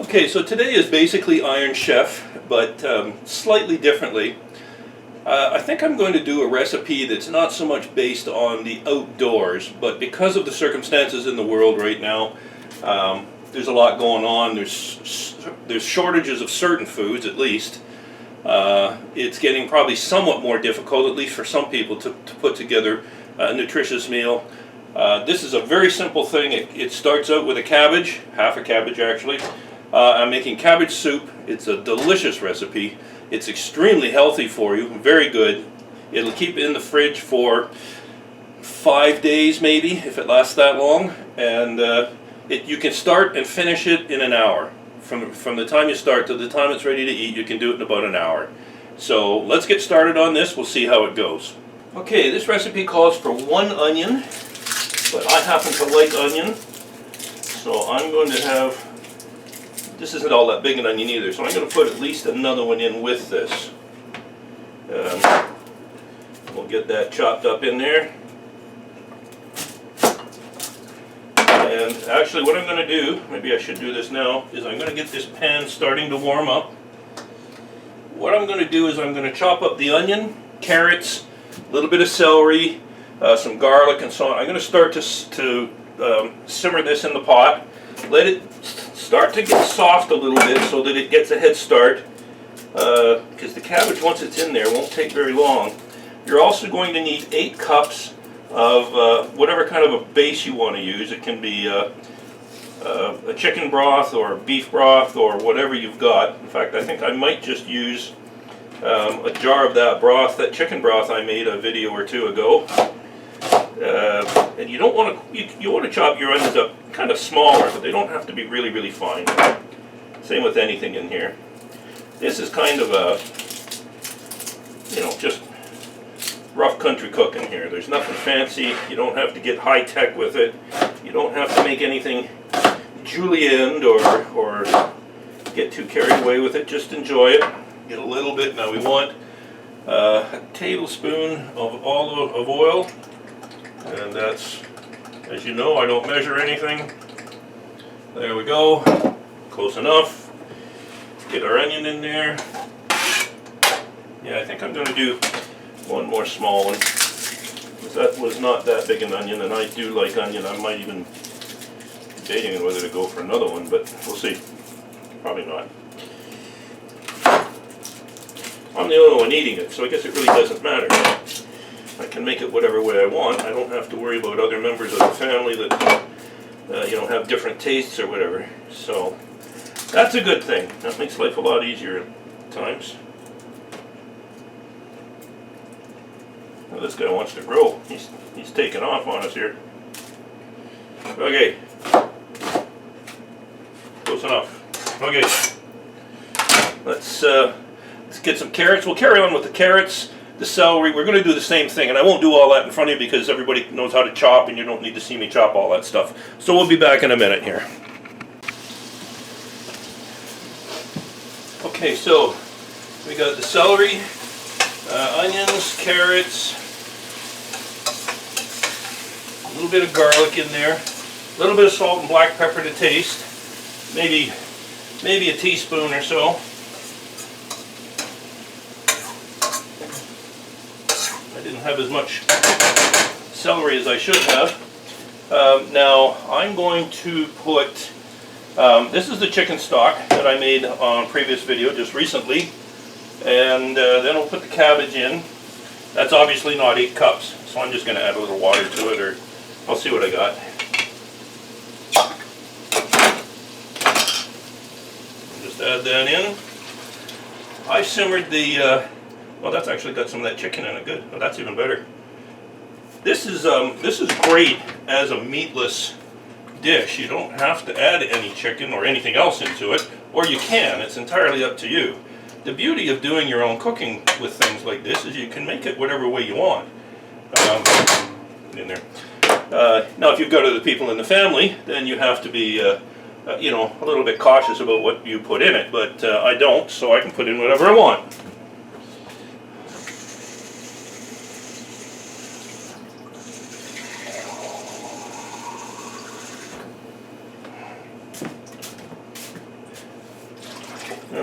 Okay, so today is basically Iron Chef, but slightly differently. I think I'm going to do a recipe that's not so much based on the outdoors, but because of the circumstances in the world right now, there's a lot going on. There's shortages of certain foods, at least. It's getting probably somewhat more difficult, at least for some people, to put together a nutritious meal. This is a very simple thing. It starts out with a cabbage, half a cabbage actually. I'm making cabbage soup. It's a delicious recipe. It's extremely healthy for you, very good. It'll keep it in the fridge for 5 days maybe, if it lasts that long. And you can start and finish it in an hour. From the time you start to the time it's ready to eat, you can do it in about an hour. So let's get started on this. We'll see how it goes. Okay, this recipe calls for 1 onion, but I happen to like onion. So I'm going to have, this isn't all that big an onion either, so I'm going to put at least another one in with this. We'll get that chopped up in there. And actually what I'm going to do, maybe I should do this now, is I'm going to get this pan starting to warm up. What I'm going to do is I'm going to chop up the onion, carrots, a little bit of celery, some garlic and so on. I'm going to start to simmer this in the pot. Let it start to get soft a little bit so that it gets a head start, because the cabbage, once it's in there, won't take very long. You're also going to need 8 cups of whatever kind of a base you want to use. It can be a chicken broth or beef broth or whatever you've got. In fact, I think I might just use a jar of that broth, that chicken broth I made a video or 2 ago. And you don't want to, you want to chop your onions up kind of smaller, but they don't have to be really, really fine. Same with anything in here. This is kind of a, just rough country cooking here. There's nothing fancy. You don't have to get high tech with it. You don't have to make anything julienned or get too carried away with it. Just enjoy it. Get a little bit. Now we want a tablespoon of olive oil. And that's, as you know, I don't measure anything. There we go. Close enough. Get our onion in there. Yeah, I think I'm going to do one more small one. That was not that big an onion, and I do like onion. I might even be debating on whether to go for another one, but we'll see. Probably not. I'm the only one eating it, so I guess it really doesn't matter. I can make it whatever way I want. I don't have to worry about other members of the family that have different tastes or whatever. So that's a good thing. That makes life a lot easier at times. Now this guy wants to grow. He's taking off on us here. Okay. Close enough. Okay. Let's get some carrots. We'll carry on with the carrots. The celery, we're going to do the same thing, and I won't do all that in front of you because everybody knows how to chop and you don't need to see me chop all that stuff. So we'll be back in a minute here. Okay, so we got the celery, onions, carrots, a little bit of garlic in there, a little bit of salt and black pepper to taste, maybe a teaspoon or so. Didn't have as much celery as I should have. Now I'm going to put, this is the chicken stock that I made on a previous video just recently, and then I'll put the cabbage in. That's obviously not 8 cups, so I'm just going to add a little water to it, or I'll see what I got. Just add that in. I simmered the well, that's actually got some of that chicken in it. Good. Well, that's even better. This is great as a meatless dish. You don't have to add any chicken or anything else into it, or you can. It's entirely up to you. The beauty of doing your own cooking with things like this is you can make it whatever way you want. In there. Now, if you've got other people in the family, then you have to be, a little bit cautious about what you put in it. But I don't, so I can put in whatever I want.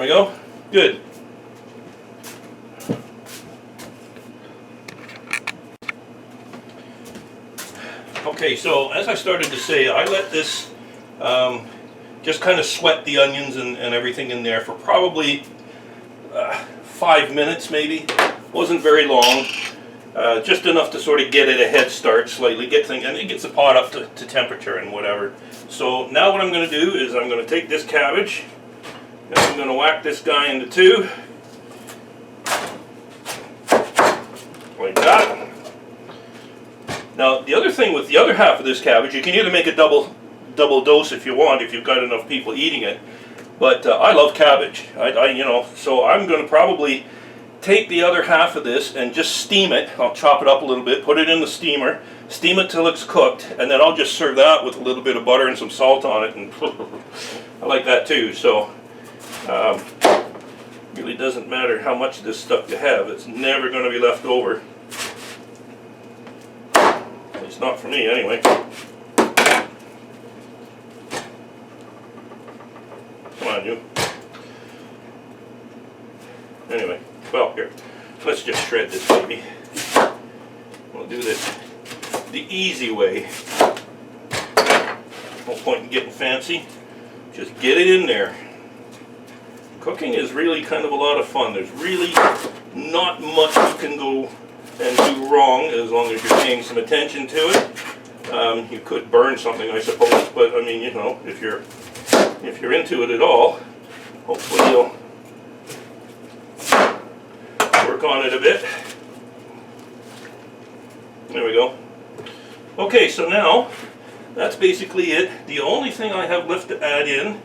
we go. Good. Okay, so as I started to say, I let this just kind of sweat the onions and everything in there for probably 5 minutes maybe. Wasn't very long. Just enough to sort of get it a head start slightly, get things, and it gets the pot up to temperature and whatever. So now what I'm going to do is I'm going to take this cabbage and I'm going to whack this guy into two, like that. Now the other thing with the other half of this cabbage, you can either make a double dose if you want, if you've got enough people eating it. But I love cabbage. So I'm going to probably take the other half of this and just steam it. I'll chop it up a little bit, put it in the steamer, steam it till it's cooked, and then I'll just serve that with a little bit of butter and some salt on it, and I like that too. So really doesn't matter how much of this stuff you have, it's never going to be left over. It's not for me anyway. Come on, you. Anyway. Well, here, let's just shred this baby. We'll do this the easy way. No point in getting fancy. Just get it in there. Cooking is really kind of a lot of fun. There's really not much you can go and do wrong as long as you're paying some attention to it. You could burn something, I suppose, but I mean, you know, if you're into it at all, hopefully you'll work on it a bit. There we go. Okay, so now that's basically it. The only thing I have left to add in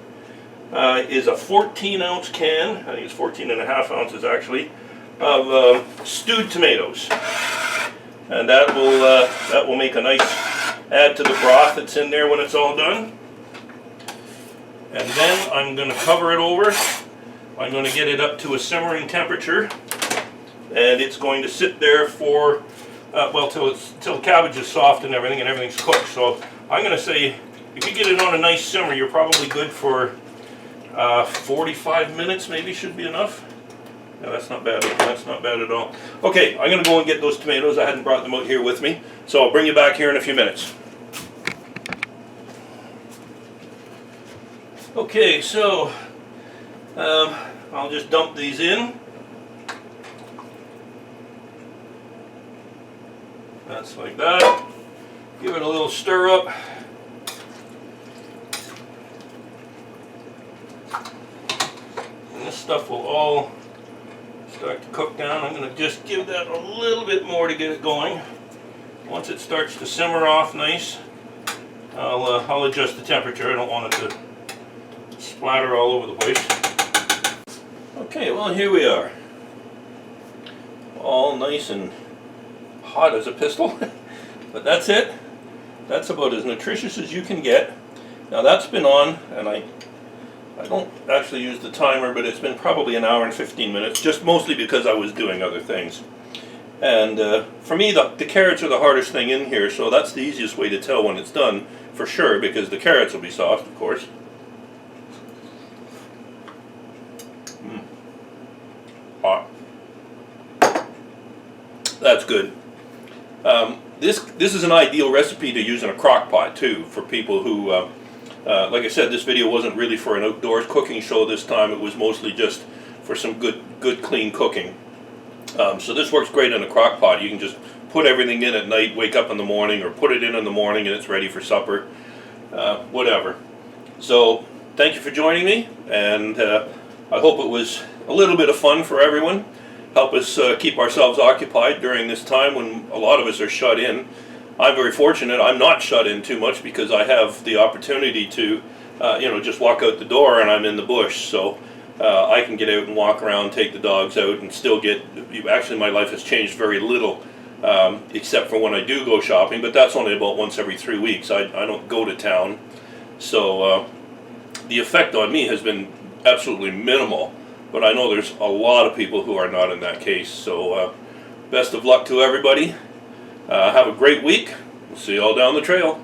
is a 14-ounce can, I think it's 14.5 ounces actually, of stewed tomatoes, and that will make a nice add to the broth that's in there when it's all done. And then I'm going to cover it over. I'm going to get it up to a simmering temperature, and it's going to sit there for till the cabbage is soft and everything's cooked. So I'm going to say, if you get it on a nice simmer, you're probably good for 45 minutes. Maybe should be enough. No, that's not bad. That's not bad at all. Okay, I'm going to go and get those tomatoes. I hadn't brought them out here with me, so I'll bring you back here in a few minutes. Okay, so I'll just dump these in. That's like that. Give it a little stir up. And this stuff will all start to cook down. I'm going to just give that a little bit more to get it going. Once it starts to simmer off nice, I'll adjust the temperature. I don't want it to splatter all over the place. Okay, well, here we are. All nice and hot as a pistol. But that's it. That's about as nutritious as you can get. Now that's been on, and I don't actually use the timer, but it's been probably an hour and 15 minutes, just mostly because I was doing other things. And for me, the carrots are the hardest thing in here, so that's the easiest way to tell when it's done, for sure, because the carrots will be soft, of course. Hot. That's good. This is an ideal recipe to use in a crock pot too, for people who, like I said, this video wasn't really for an outdoors cooking show this time. It was mostly just for some good clean cooking. So this works great in a crock pot. You can just put everything in at night, wake up in the morning, or put it in the morning and it's ready for supper, whatever. So thank you for joining me, and I hope it was a little bit of fun for everyone. Help us keep ourselves occupied during this time when a lot of us are shut in. I'm very fortunate. I'm not shut in too much because I have the opportunity to, just walk out the door and I'm in the bush. So I can get out and walk around, take the dogs out, and still get. Actually, my life has changed very little, except for when I do go shopping. But that's only about once every 3 weeks. I don't go to town, so the effect on me has been absolutely minimal. But I know there's a lot of people who are not in that case. So best of luck to everybody. Have a great week. We'll see you all down the trail.